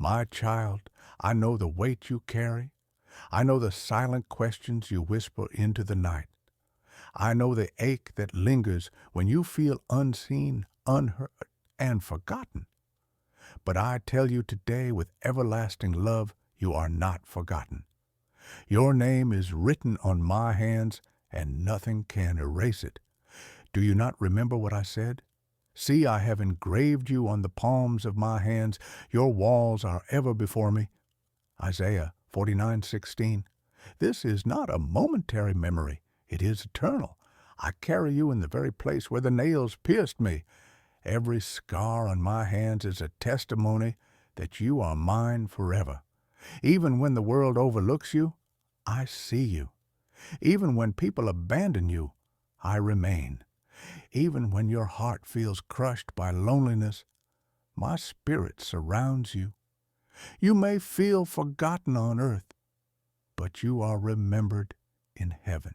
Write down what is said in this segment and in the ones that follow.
My child, I know the weight you carry. I know the silent questions you whisper into the night. I know the ache that lingers when you feel unseen, unheard, and forgotten. But I tell you today with everlasting love, you are not forgotten. Your name is written on my hands, and nothing can erase it. Do you not remember what I said? See, I have engraved you on the palms of my hands. Your walls are ever before me. Isaiah 49:16. This is not a momentary memory. It is eternal. I carry you in the very place where the nails pierced me. Every scar on my hands is a testimony that you are mine forever. Even when the world overlooks you, I see you. Even when people abandon you, I remain. Even when your heart feels crushed by loneliness, my spirit surrounds you. You may feel forgotten on earth, but you are remembered in heaven.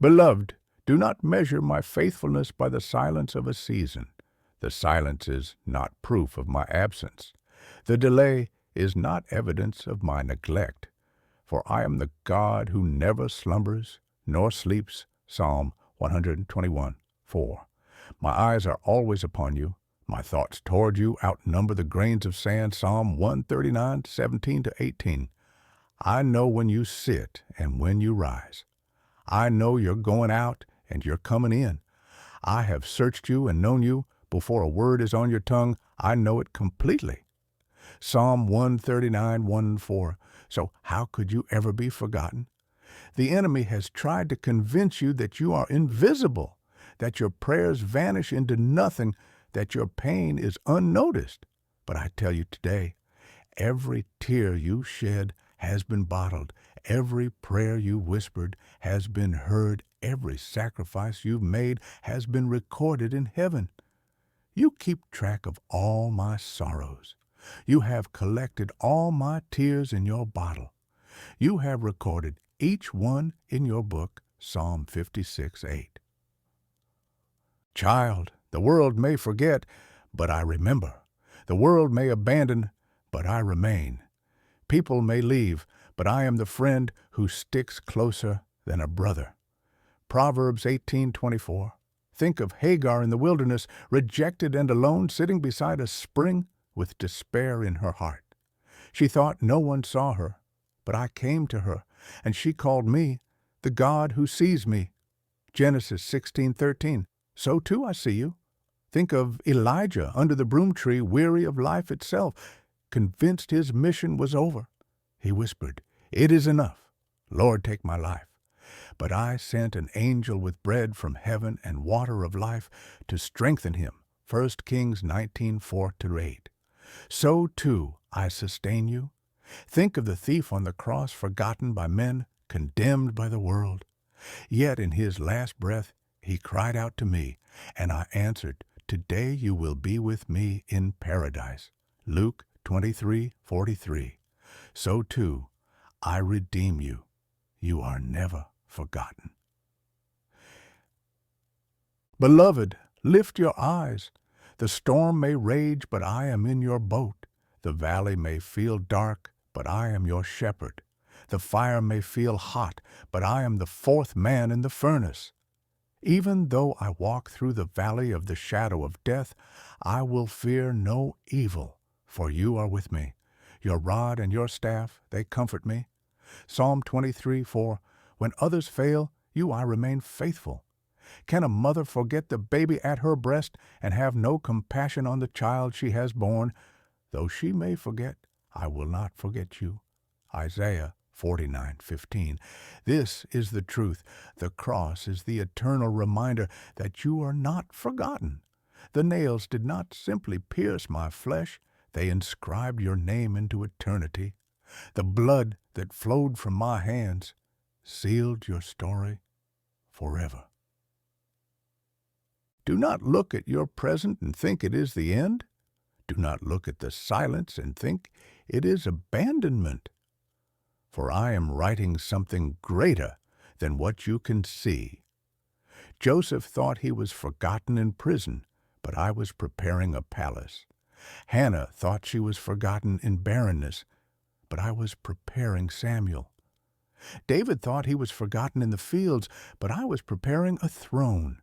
Beloved, do not measure my faithfulness by the silence of a season. The silence is not proof of my absence. The delay is not evidence of my neglect. For I am the God who never slumbers nor sleeps. Psalm 121:4. My eyes are always upon you. My thoughts toward you outnumber the grains of sand. Psalm 139:17-18. I know when you sit and when you rise. I know you're going out and you're coming in. I have searched you and known you. Before a word is on your tongue, I know it completely. Psalm 139:1-4. So how could you ever be forgotten? The enemy has tried to convince you that you are invisible, that your prayers vanish into nothing, that your pain is unnoticed. But I tell you today, every tear you shed has been bottled. Every prayer you whispered has been heard. Every sacrifice you've made has been recorded in heaven. You keep track of all my sorrows. You have collected all my tears in your bottle. You have recorded each one in your book. Psalm 56:8. Child, the world may forget, but I remember. The world may abandon, but I remain. People may leave, but I am the friend who sticks closer than a brother. Proverbs 18:24. Think of Hagar in the wilderness, rejected and alone, sitting beside a spring with despair in her heart. She thought no one saw her, but I came to her, and she called me the God who sees me. Genesis 16:13. So too I see you. Think of Elijah under the broom tree, weary of life itself, convinced his mission was over. He whispered, "It is enough. Lord, take my life." But I sent an angel with bread from heaven and water of life to strengthen him. 1 Kings 19:4-8. So too I sustain you. Think of the thief on the cross, forgotten by men, condemned by the world. Yet in his last breath he cried out to me, and I answered, "Today you will be with me in paradise." Luke 23:43. So too I redeem you. You are never forgotten. Beloved, lift your eyes. The storm may rage, but I am in your boat. The valley may feel dark, but I am your shepherd. The fire may feel hot, but I am the fourth man in the furnace. Even though I walk through the valley of the shadow of death, I will fear no evil, for you are with me. Your rod and your staff, they comfort me. Psalm 23:4. When others fail, you I remain faithful. Can a mother forget the baby at her breast and have no compassion on the child she has borne? Though she may forget, I will not forget you. Isaiah 49:15. This is the truth. The cross is the eternal reminder that you are not forgotten. The nails did not simply pierce my flesh, they inscribed your name into eternity. The blood that flowed from my hands sealed your story forever. Do not look at your present and think it is the end. Do not look at the silence and think it is abandonment. For I am writing something greater than what you can see. Joseph thought he was forgotten in prison, but I was preparing a palace. Hannah thought she was forgotten in barrenness, but I was preparing Samuel. David thought he was forgotten in the fields, but I was preparing a throne.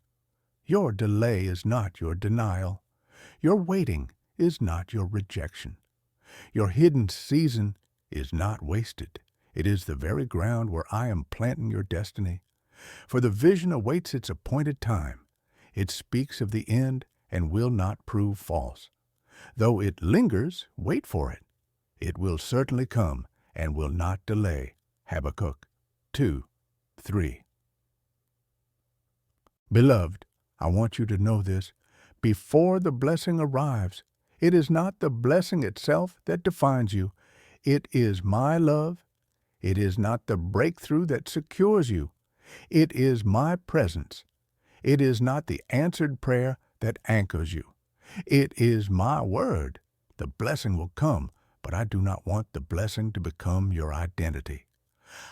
Your delay is not your denial. Your waiting is not your rejection. Your hidden season is not wasted. It is the very ground where I am planting your destiny. For the vision awaits its appointed time. It speaks of the end and will not prove false. Though it lingers, wait for it. It will certainly come and will not delay. Habakkuk 2:3. Beloved, I want you to know this. Before the blessing arrives, it is not the blessing itself that defines you. It is my love. It is not the breakthrough that secures you. It is my presence. It is not the answered prayer that anchors you. It is my word. The blessing will come, but I do not want the blessing to become your identity.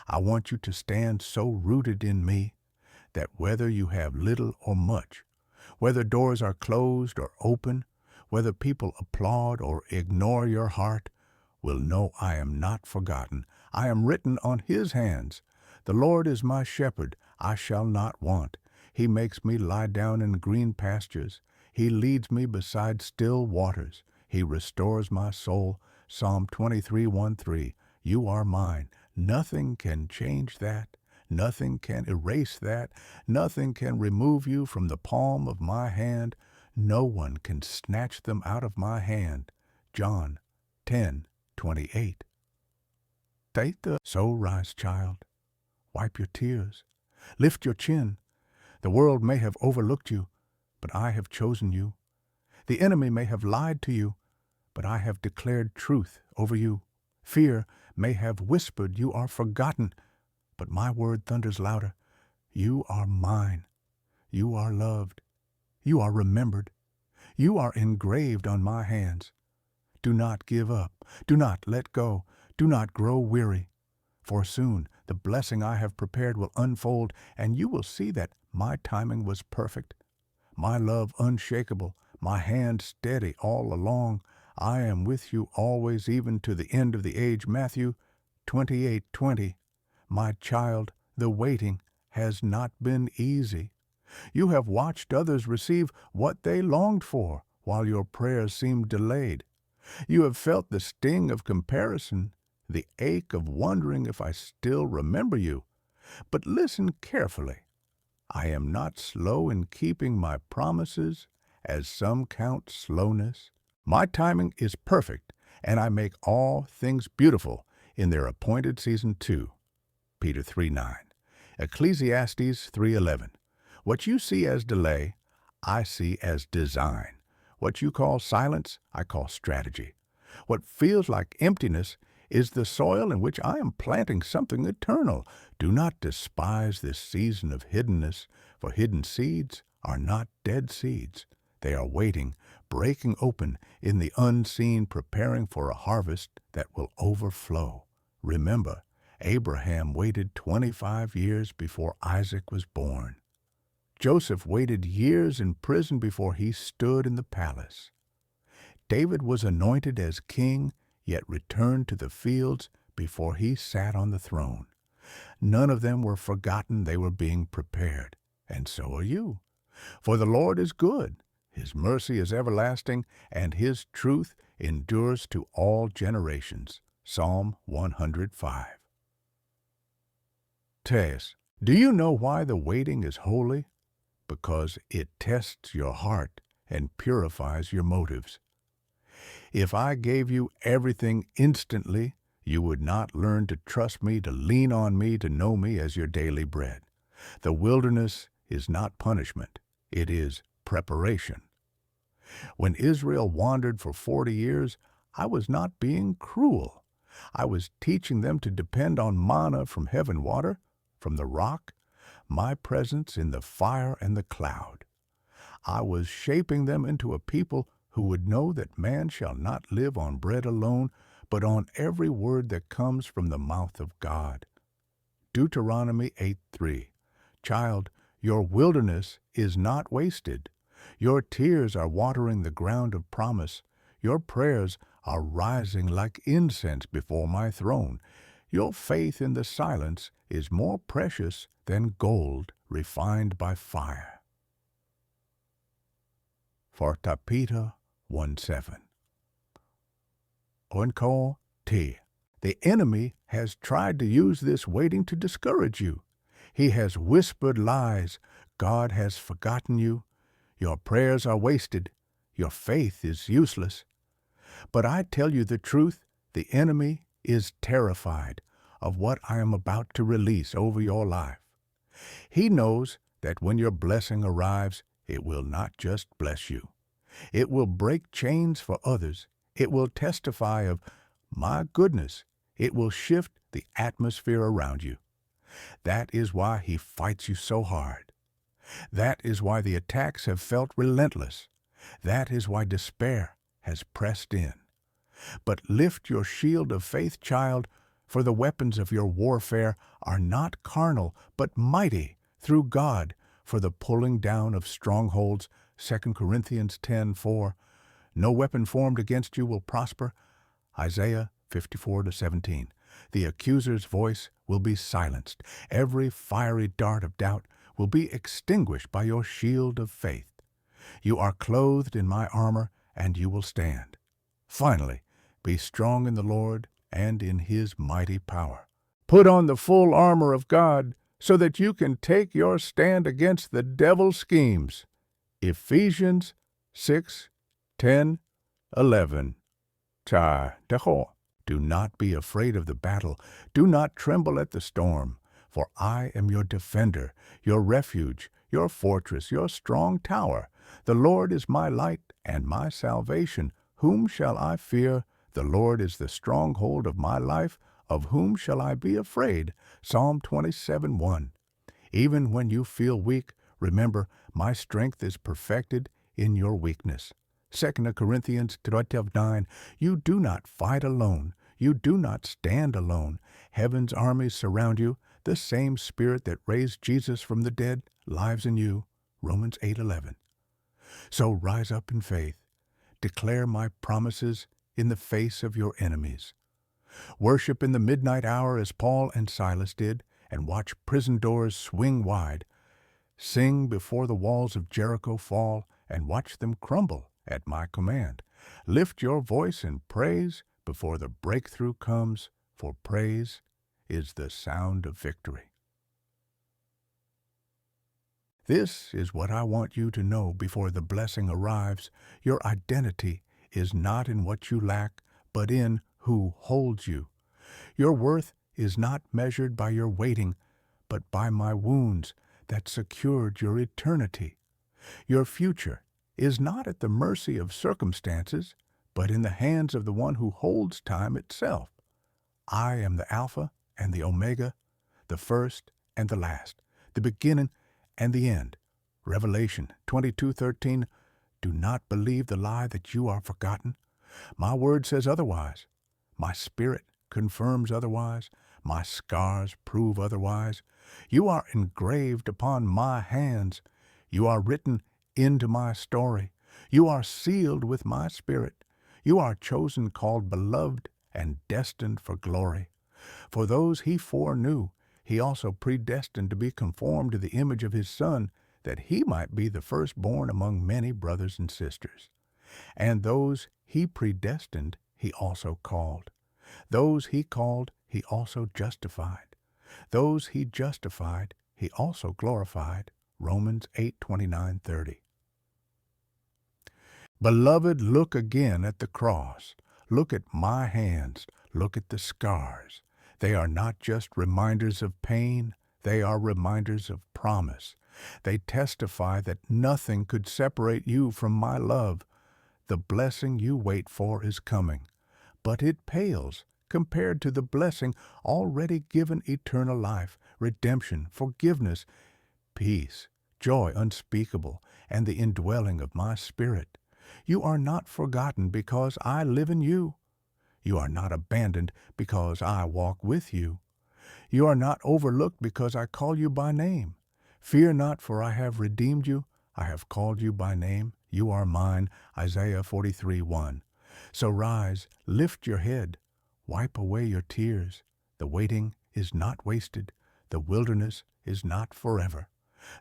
I want you to stand so rooted in me that whether you have little or much, whether doors are closed or open, whether people applaud or ignore your heart, will know I am not forgotten. I am written on his hands. The Lord is my shepherd, I shall not want. He makes me lie down in green pastures. He leads me beside still waters. He restores my soul. Psalm 23:1-3. You are mine. Nothing can change that. Nothing can erase that. Nothing can remove you from the palm of my hand. No one can snatch them out of my hand. John 10:28. So rise, child. Wipe your tears. Lift your chin. The world may have overlooked you, but I have chosen you. The enemy may have lied to you, but I have declared truth over you. Fear may have whispered you are forgotten, but my word thunders louder. You are mine. You are loved. You are remembered. You are engraved on my hands. Do not give up. Do not let go. Do not grow weary. For soon the blessing I have prepared will unfold, and you will see that my timing was perfect. My love unshakable, my hand steady all along. I am with you always, even to the end of the age. Matthew 28:20. My child, the waiting has not been easy. You have watched others receive what they longed for, while your prayers seemed delayed. You have felt the sting of comparison, the ache of wondering if I still remember you. But listen carefully. I am not slow in keeping my promises, as some count slowness. My timing is perfect, and I make all things beautiful in their appointed season too. Peter 3:9. Ecclesiastes 3:11. What you see as delay, I see as design. What you call silence, I call strategy. What feels like emptiness is the soil in which I am planting something eternal. Do not despise this season of hiddenness, for hidden seeds are not dead seeds. They are waiting, breaking open in the unseen, preparing for a harvest that will overflow. Remember, Abraham waited 25 years before Isaac was born. Joseph waited years in prison before he stood in the palace. David was anointed as king, yet returned to the fields before he sat on the throne. None of them were forgotten. They were being prepared. And so are you. For the Lord is good. His mercy is everlasting, and his truth endures to all generations. Psalm 105. Test. Do you know why the waiting is holy? Because it tests your heart and purifies your motives. If I gave you everything instantly, you would not learn to trust me, to lean on me, to know me as your daily bread. The wilderness is not punishment. It is preparation. When Israel wandered for 40 years, I was not being cruel. I was teaching them to depend on manna from heaven water, from the rock, my presence in the fire and the cloud. I was shaping them into a people who would know that man shall not live on bread alone, but on every word that comes from the mouth of God. Deuteronomy 8:3. Child, your wilderness is not wasted. Your tears are watering the ground of promise. Your prayers are rising like incense before my throne. Your faith in the silence is more precious than gold refined by fire. For Tapita 1:7. Encore T. The enemy has tried to use this waiting to discourage you. He has whispered lies. God has forgotten you. Your prayers are wasted. Your faith is useless. But I tell you the truth, the enemy is terrified of what I am about to release over your life. He knows that when your blessing arrives, it will not just bless you. It will break chains for others. It will testify of my goodness. It will shift the atmosphere around you. That is why he fights you so hard. That is why the attacks have felt relentless. That is why despair has pressed in. But lift your shield of faith, child, for the weapons of your warfare are not carnal, but mighty through God for the pulling down of strongholds. 2 Corinthians 10:4. No weapon formed against you will prosper. Isaiah 54:17. The accuser's voice will be silenced. Every fiery dart of doubt will be extinguished by your shield of faith. You are clothed in my armor, and you will stand. Finally, be strong in the Lord and in his mighty power. Put on the full armor of God so that you can take your stand against the devil's schemes. Ephesians 6:10-11. Do not be afraid of the battle. Do not tremble at the storm. For I am your defender, your refuge, your fortress, your strong tower. The Lord is my light and my salvation. Whom shall I fear? The Lord is the stronghold of my life. Of whom shall I be afraid? Psalm 27:1. Even when you feel weak, remember, my strength is perfected in your weakness. 2 Corinthians 12:9. You do not fight alone. You do not stand alone. Heaven's armies surround you. The same Spirit that raised Jesus from the dead lives in you. Romans 8:11. So rise up in faith. Declare my promises in the face of your enemies. Worship in the midnight hour as Paul and Silas did, and watch prison doors swing wide. Sing before the walls of Jericho fall, and watch them crumble at my command. Lift your voice in praise before the breakthrough comes, for praise is the sound of victory. This is what I want you to know before the blessing arrives. Your identity is not in what you lack, but in who holds you. Your worth is not measured by your waiting, but by my wounds that secured your eternity. Your future is not at the mercy of circumstances, but in the hands of the one who holds time itself. I am the Alpha and the Omega, the first and the last, the beginning and the end. Revelation 22:13. Do not believe the lie that you are forgotten. My word says otherwise. My spirit confirms otherwise. My scars prove otherwise. You are engraved upon my hands. You are written into my story. You are sealed with my spirit. You are chosen, called beloved, and destined for glory. For those he foreknew, he also predestined to be conformed to the image of his Son, that he might be the firstborn among many brothers and sisters. And those he predestined, he also called. Those he called, he also justified. Those he justified, he also glorified. Romans 8:29-30. Beloved, look again at the cross. Look at my hands. Look at the scars. They are not just reminders of pain. They are reminders of promise. They testify that nothing could separate you from my love. The blessing you wait for is coming, but it pales compared to the blessing already given: eternal life, redemption, forgiveness, peace, joy unspeakable, and the indwelling of my Spirit. You are not forgotten because I live in you. You are not abandoned because I walk with you. You are not overlooked because I call you by name. Fear not, for I have redeemed you. I have called you by name. You are mine. Isaiah 43:1. So rise, lift your head, wipe away your tears. The waiting is not wasted. The wilderness is not forever.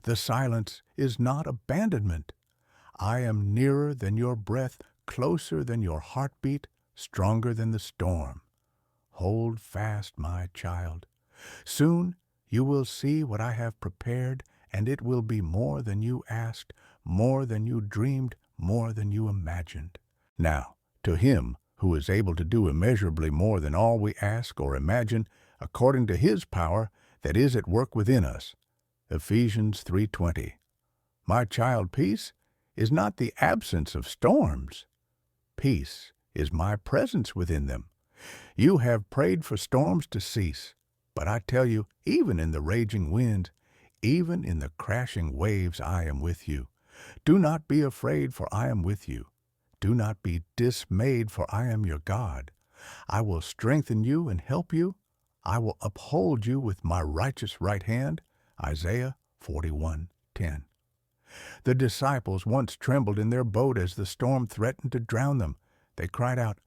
The silence is not abandonment. I am nearer than your breath, closer than your heartbeat, stronger than the storm. Hold fast, my child. Soon you will see what I have prepared, and it will be more than you asked, more than you dreamed, more than you imagined. Now, to him who is able to do immeasurably more than all we ask or imagine, according to his power that is at work within us. Ephesians 3:20. My child, peace is not the absence of storms. Peace is my presence within them. You have prayed for storms to cease, but I tell you, even in the raging winds, even in the crashing waves, I am with you. Do not be afraid, for I am with you. Do not be dismayed, for I am your God. I will strengthen you and help you. I will uphold you with my righteous right hand. Isaiah 41:10. The disciples once trembled in their boat as the storm threatened to drown them. They cried out,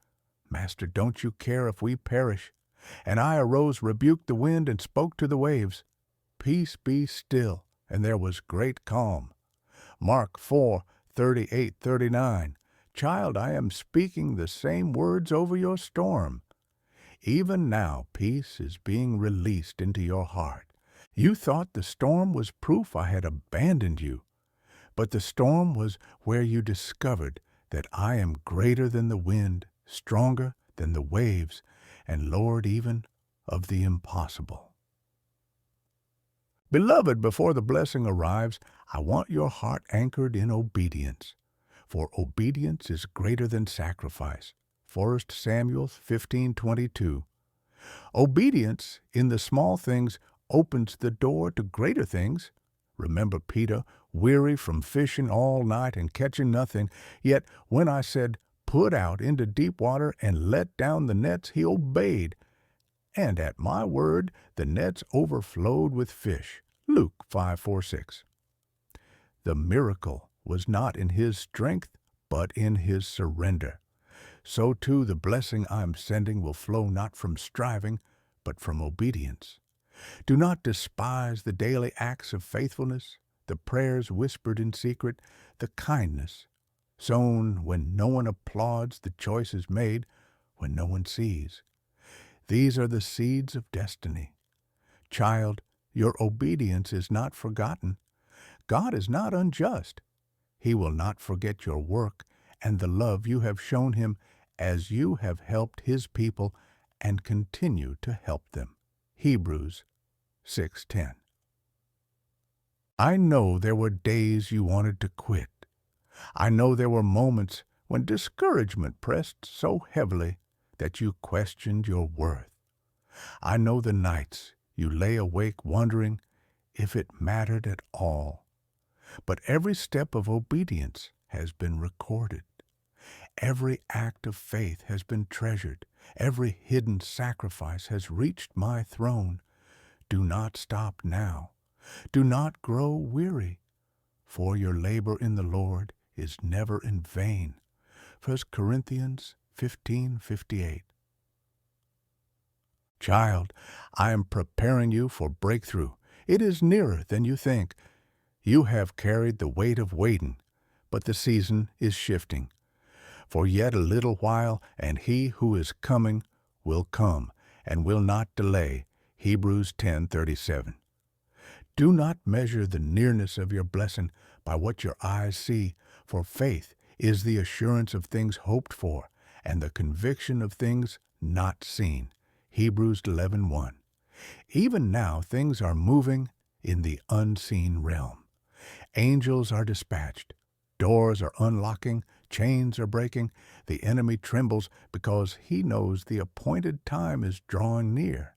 Master, don't you care if we perish? And I arose, rebuked the wind, and spoke to the waves. Peace, be still. And there was great calm. Mark 4:38-39. Child, I am speaking the same words over your storm. Even now, peace is being released into your heart. You thought the storm was proof I had abandoned you, but the storm was where you discovered that I am greater than the wind, stronger than the waves, and Lord even of the impossible. Beloved, before the blessing arrives, I want your heart anchored in obedience, for obedience is greater than sacrifice. 1 Samuel 15:22. Obedience in the small things opens the door to greater things. Remember Peter, weary from fishing all night and catching nothing, yet when I said, put out into deep water and let down the nets, he obeyed. And at my word, the nets overflowed with fish. Luke 5:4-6. The miracle was not in his strength, but in his surrender. So too the blessing I'm sending will flow not from striving, but from obedience. Do not despise the daily acts of faithfulness, the prayers whispered in secret, the kindness sown when no one applauds, the choices made when no one sees. These are the seeds of destiny. Child, your obedience is not forgotten. God is not unjust. He will not forget your work and the love you have shown him as you have helped his people and continue to help them. Hebrews 6:10. I know there were days you wanted to quit. I know there were moments when discouragement pressed so heavily that you questioned your worth. I know the nights you lay awake wondering if it mattered at all. But every step of obedience has been recorded. Every act of faith has been treasured. Every hidden sacrifice has reached my throne. Do not stop now. Do not grow weary, for your labor in the Lord is never in vain. 1 Corinthians 15:58. Child, I am preparing you for breakthrough. It is nearer than you think. You have carried the weight of waiting, but the season is shifting. For yet a little while, and he who is coming will come, and will not delay. Hebrews 10:37. Do not measure the nearness of your blessing by what your eyes see, for faith is the assurance of things hoped for, and the conviction of things not seen. Hebrews 11:1. Even now things are moving in the unseen realm. Angels are dispatched. Doors are unlocking. Chains are breaking. The enemy trembles because he knows the appointed time is drawing near.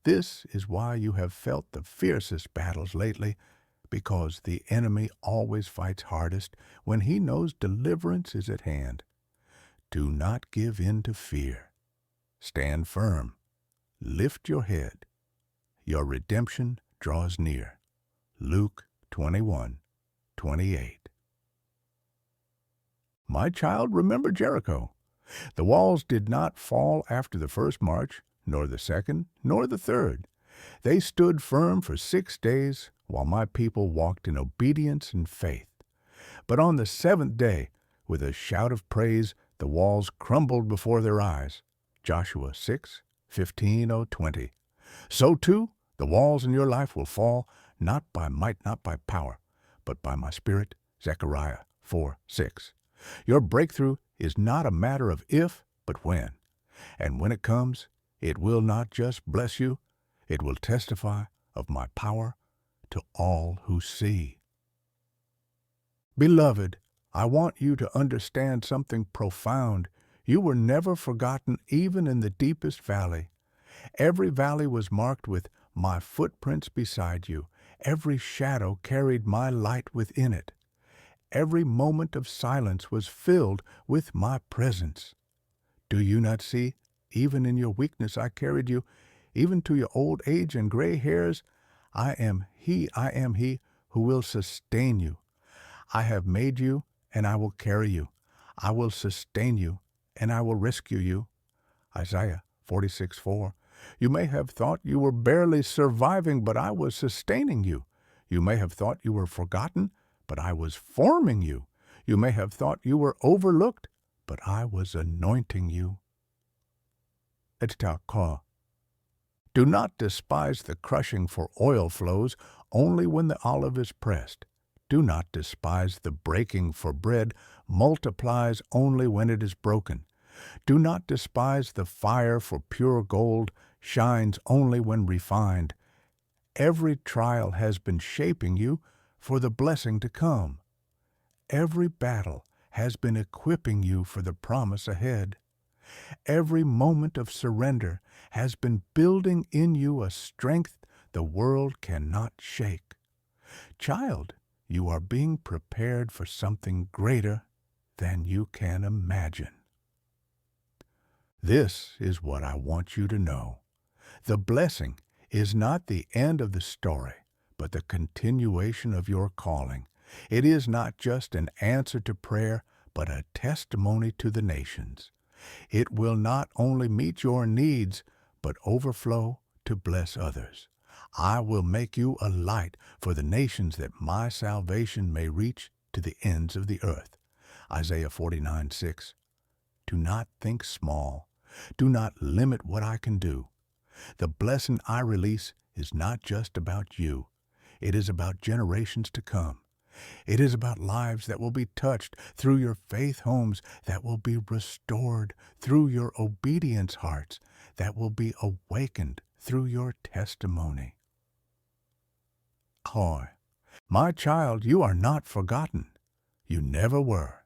This is why you have felt the fiercest battles lately, because the enemy always fights hardest when he knows deliverance is at hand. Do not give in to fear. Stand firm. Lift your head. Your redemption draws near. Luke 21:28. My child, remember Jericho. The walls did not fall after the first march, nor the second, nor the third. They stood firm for 6 days while my people walked in obedience and faith. But on the seventh day, with a shout of praise, the walls crumbled before their eyes. Joshua 6:15-20. So too, the walls in your life will fall, not by might, not by power, but by my Spirit. Zechariah 4:6. Your breakthrough is not a matter of if, but when. And when it comes, it will not just bless you, it will testify of my power to all who see. Beloved, I want you to understand something profound. You were never forgotten, even in the deepest valley. Every valley was marked with my footprints beside you. Every shadow carried my light within it. Every moment of silence was filled with my presence. Do you not see? Even in your weakness I carried you. Even to your old age and gray hairs, I am He who will sustain you. I have made you, and I will carry you. I will sustain you, and I will rescue you. Isaiah 46:4. You may have thought you were barely surviving, but I was sustaining you. You may have thought you were forgotten, but I was forming you. You may have thought you were overlooked, but I was anointing you. Do not despise the crushing, for oil flows only when the olive is pressed. Do not despise the breaking, for bread multiplies only when it is broken. Do not despise the fire, for pure gold shines only when refined. Every trial has been shaping you for the blessing to come. Every battle has been equipping you for the promise ahead. Every moment of surrender has been building in you a strength the world cannot shake. Child, you are being prepared for something greater than you can imagine. This is what I want you to know. The blessing is not the end of the story, but the continuation of your calling. It is not just an answer to prayer, but a testimony to the nations. It will not only meet your needs, but overflow to bless others. I will make you a light for the nations, that my salvation may reach to the ends of the earth. Isaiah 49:6. Do not think small. Do not limit what I can do. The blessing I release is not just about you. It is about generations to come. It is about lives that will be touched through your faith homes, that will be restored through your obedience hearts, that will be awakened through your testimony. My child, you are not forgotten. You never were.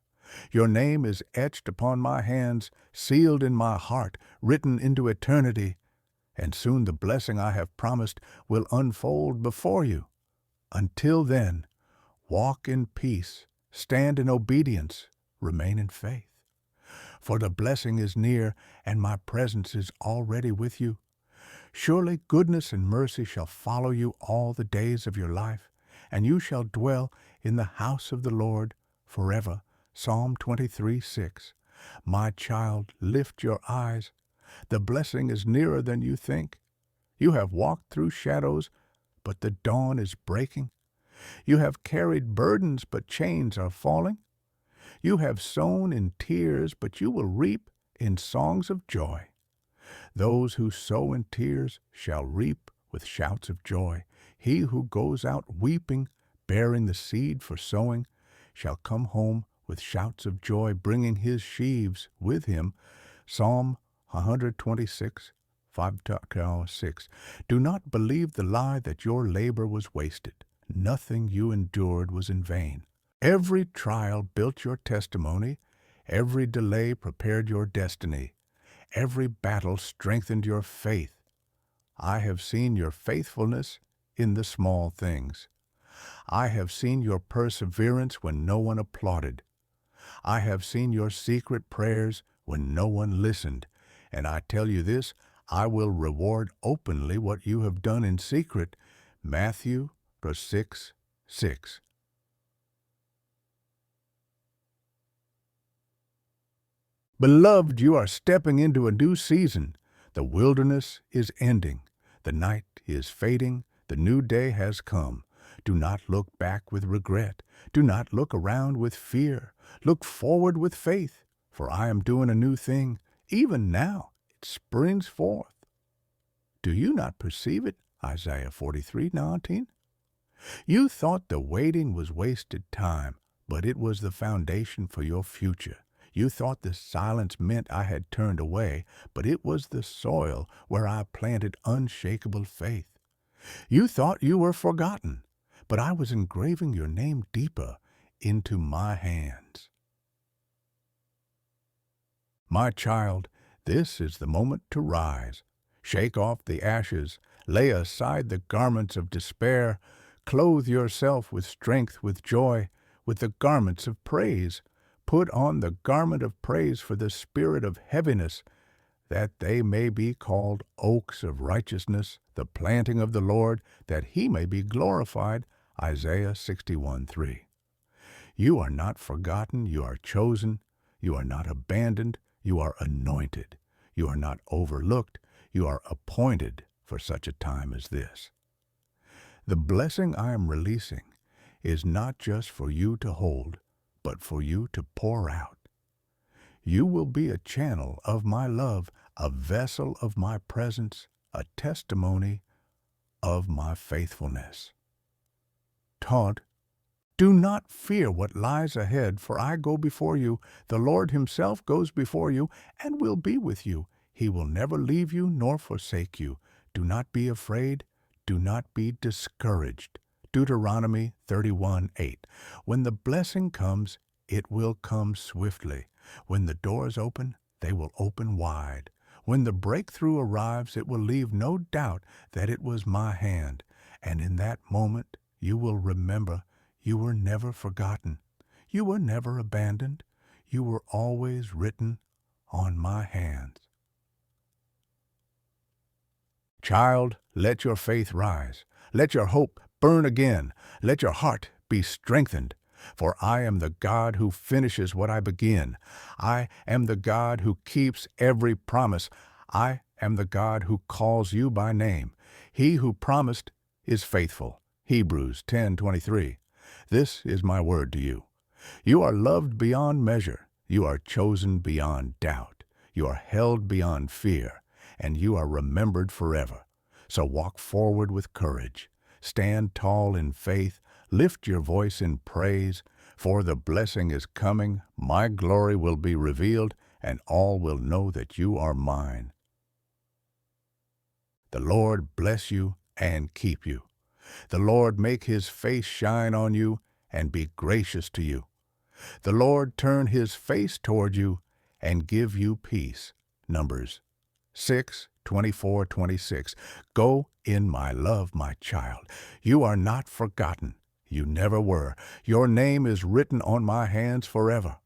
Your name is etched upon my hands, sealed in my heart, written into eternity, and soon the blessing I have promised will unfold before you. Until then, walk in peace, stand in obedience, remain in faith. For the blessing is near, and my presence is already with you. Surely goodness and mercy shall follow you all the days of your life, and you shall dwell in the house of the Lord forever. Psalm 23:6. My child, lift your eyes. The blessing is nearer than you think. You have walked through shadows, but the dawn is breaking. You have carried burdens, but chains are falling. You have sown in tears, but you will reap in songs of joy. Those who sow in tears shall reap with shouts of joy. He who goes out weeping, bearing the seed for sowing, shall come home with shouts of joy, bringing his sheaves with him. Psalm 126, 5-6. Do not believe the lie that your labor was wasted. Nothing you endured was in vain. Every trial built your testimony. Every delay prepared your destiny. Every battle strengthened your faith. I have seen your faithfulness in the small things. I have seen your perseverance when no one applauded. I have seen your secret prayers when no one listened. And I tell you this, I will reward openly what you have done in secret. Matthew 6:6. Beloved, you are stepping into a new season. The wilderness is ending. The night is fading. The new day has come. Do not look back with regret. Do not look around with fear. Look forward with faith, for I am doing a new thing. Even now it springs forth. Do you not perceive it? Isaiah 43:19. You thought the waiting was wasted time, but it was the foundation for your future. You thought the silence meant I had turned away, but it was the soil where I planted unshakable faith. You thought you were forgotten, but I was engraving your name deeper into my hands. My child, this is the moment to rise. Shake off the ashes, lay aside the garments of despair, clothe yourself with strength, with joy, with the garments of praise. Put on the garment of praise for the spirit of heaviness, that they may be called oaks of righteousness, the planting of the Lord, that he may be glorified. Isaiah 61:3. You are not forgotten, you are chosen, you are not abandoned, you are anointed. You are not overlooked, you are appointed for such a time as this. The blessing I am releasing is not just for you to hold, but for you to pour out. You will be a channel of my love, a vessel of my presence, a testimony of my faithfulness. Taunt, do not fear what lies ahead, for I go before you. The Lord himself goes before you and will be with you. He will never leave you nor forsake you. Do not be afraid. Do not be discouraged. Deuteronomy 31:8. When the blessing comes, it will come swiftly. When the doors open, they will open wide. When the breakthrough arrives, it will leave no doubt that it was my hand. And in that moment, you will remember you were never forgotten. You were never abandoned. You were always written on my hands. Child, let your faith rise. Let your hope burn again. Let your heart be strengthened. For I am the God who finishes what I begin. I am the God who keeps every promise. I am the God who calls you by name. He who promised is faithful. Hebrews 10:23. This is my word to you. You are loved beyond measure. You are chosen beyond doubt. You are held beyond fear, and you are remembered forever. So walk forward with courage. Stand tall in faith. Lift your voice in praise, for the blessing is coming. My glory will be revealed, and all will know that you are mine. The Lord bless you and keep you. The Lord make his face shine on you and be gracious to you. The Lord turn his face toward you and give you peace. Numbers 6:24-26. Go in my love, my child. You are not forgotten. You never were. Your name is written on my hands forever.